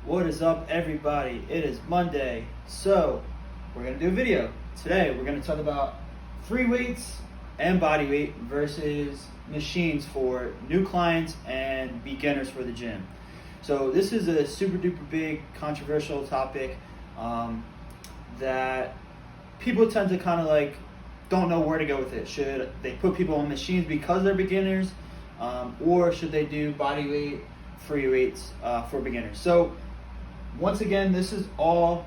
What is up, everybody? It is Monday, so we're going to do a video. Today, we're going to talk about free weights and body weight versus machines for new clients and beginners for the gym. So this is a super duper big controversial topic that people tend to kind of like don't know where to go with it. Should they put people on machines because they're beginners, or should they do body weight, free weights for beginners? So once again, this is all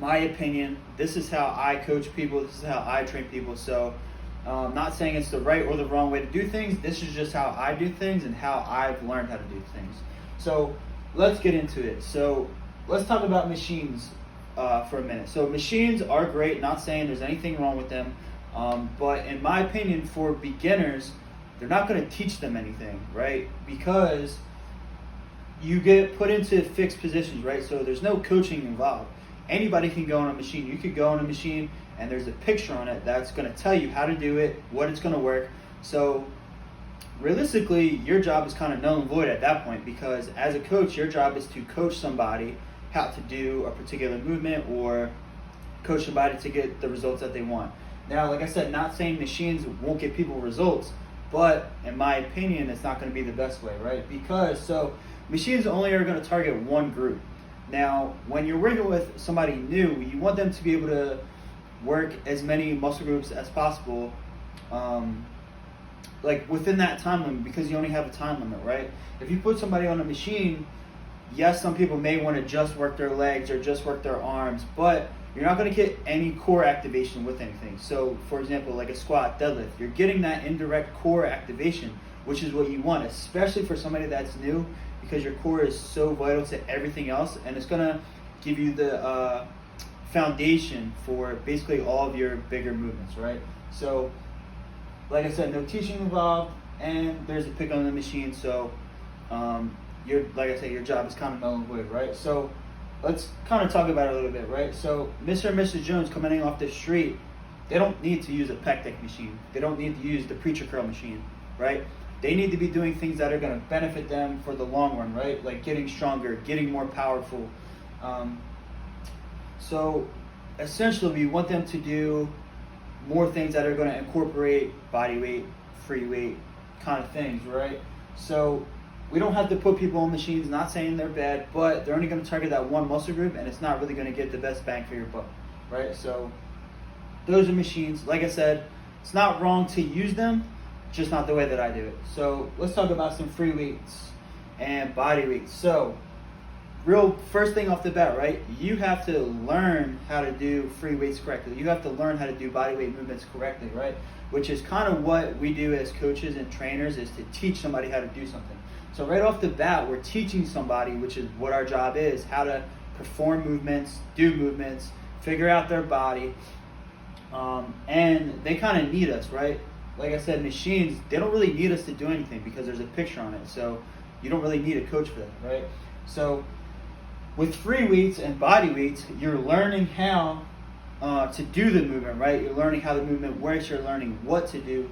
my opinion. This is how I coach people. This is how I train people. So not saying it's the right or the wrong way to do things. This is just how I do things and how I've learned how to do things. So let's get into it. So let's talk about machines for a minute. So machines are great. Not saying there's anything wrong with them. But in my opinion, for beginners, they're not going to teach them anything, right? Because you get put into fixed positions, right? So there's no coaching involved. Anybody can go on a machine. You could go on a machine and there's a picture on it that's going to tell you how to do it, what it's going to work. So realistically, your job is kind of null and void at that point, because as a coach, your job is to coach somebody how to do a particular movement or coach somebody to get the results that they want. Now, like I said, not saying machines won't get people results, but in my opinion, it's not going to be the best way, right? Because machines only are going to target one group. Now, when you're working with somebody new, you want them to be able to work as many muscle groups as possible, like within that time limit, because you only have a time limit, right? If you put somebody on a machine, yes, some people may want to just work their legs or just work their arms, but you're not going to get any core activation with anything. So, for example, like a squat, deadlift, you're getting that indirect core activation, which is what you want, especially for somebody that's new, because your core is so vital to everything else, and it's going to give you the foundation for basically all of your bigger movements, right? So, like I said, no teaching involved, and there's a pick on the machine, so like I said, your job is kind of null and void, right? So let's kind of talk about it a little bit, right? So Mr. and Mrs. Jones coming in off the street, they don't need to use a pec deck machine. They don't need to use the preacher curl machine, right? They need to be doing things that are going to benefit them for the long run, right? Like getting stronger, getting more powerful. So essentially, we want them to do more things that are going to incorporate body weight, free weight kind of things, right? So we don't have to put people on machines, not saying they're bad, but they're only going to target that one muscle group, and it's not really going to get the best bang for your buck, right? So those are machines. Like I said, it's not wrong to use them, just not the way that I do it. So let's talk about some free weights and body weights. So real first thing off the bat, right? You have to learn how to do free weights correctly. You have to learn how to do body weight movements correctly, right? Which is kind of what we do as coaches and trainers, is to teach somebody how to do something. So right off the bat, we're teaching somebody, which is what our job is, how to perform movements, do movements, figure out their body, and they kind of need us, right? Like I said, machines, they don't really need us to do anything because there's a picture on it. So you don't really need a coach for that, right? So with free weights and body weights, you're learning how to do the movement, right? You're learning how the movement works. You're learning what to do.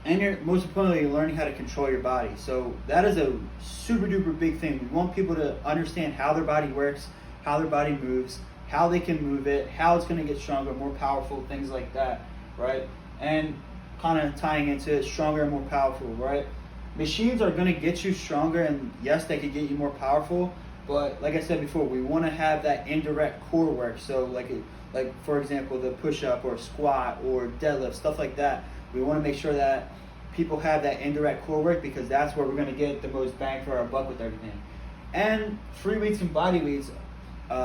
And you're, most importantly, you're learning how to control your body. So that is a super duper big thing. We want people to understand how their body works, how their body moves, how they can move it, how it's going to get stronger, more powerful, things like that, right? And kind of tying into stronger and more powerful, right? Machines are going to get you stronger, and yes, they could get you more powerful. But like I said before, we want to have that indirect core work. So like for example, the push-up or squat or deadlift, stuff like that. We want to make sure that people have that indirect core work, because that's where we're going to get the most bang for our buck with everything. And free weights and body weights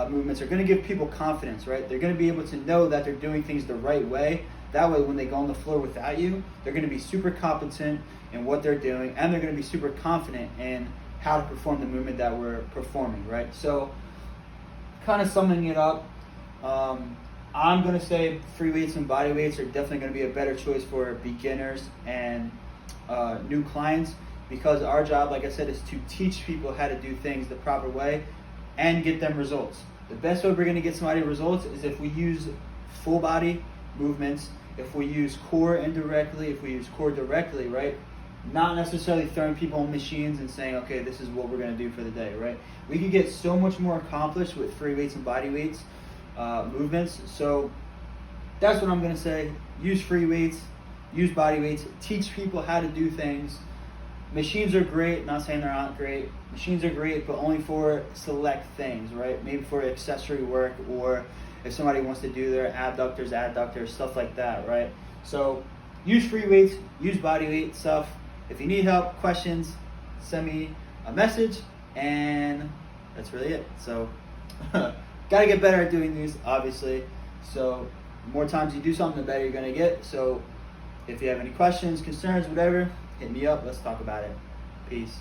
movements are going to give people confidence, right? They're going to be able to know that they're doing things the right way. That way, when they go on the floor without you, they're going to be super competent in what they're doing, and they're going to be super confident in how to perform the movement that we're performing, right? So kind of summing it up, I'm going to say free weights and body weights are definitely going to be a better choice for beginners and new clients, because our job, like I said, is to teach people how to do things the proper way and get them results. The best way we're going to get somebody results is if we use full body movements, if we use core indirectly, if we use core directly, right? not necessarily throwing people on machines and saying, okay, this is what we're going to do for the day, right? We can get so much more accomplished with free weights and body weights movements. So that's what I'm going to say. Use free weights, use body weights, teach people how to do things. Machines are great, not saying they're not great. Machines are great, but only for select things, right? Maybe for accessory work, or if somebody wants to do their abductors, adductors, stuff like that, right? So use free weights, use body weight stuff. If you need help, questions, send me a message, and that's really it. So gotta get better at doing these, obviously. So the more times you do something, the better you're gonna get. So if you have any questions, concerns, whatever, hit me up. Let's talk about it. Peace.